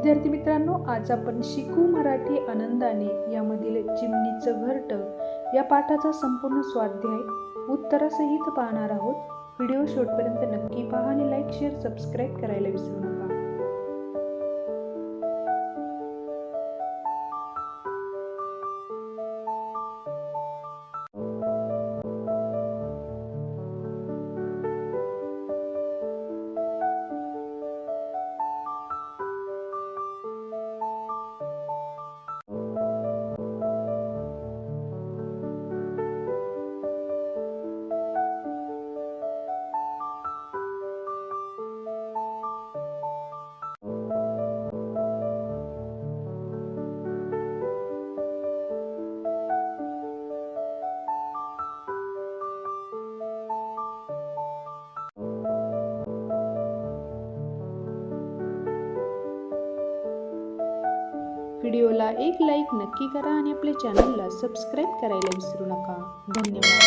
विद्यार्थी मित्रांनो, आज आपण शिकू मराठी आनंदाने यामधील चिमणीचं घरटं या पाठाचा संपूर्ण स्वाध्याय उत्तरासहित पाहणार आहोत. व्हिडिओ शेवटपर्यंत नक्की पहा आणि लाईक, शेअर, सबस्क्राईब करायला विसरू नका. व्हिडिओला एक लाईक नक्की करा आणि आपल्या चॅनलला सबस्क्राईब करायला विसरू नका. धन्यवाद.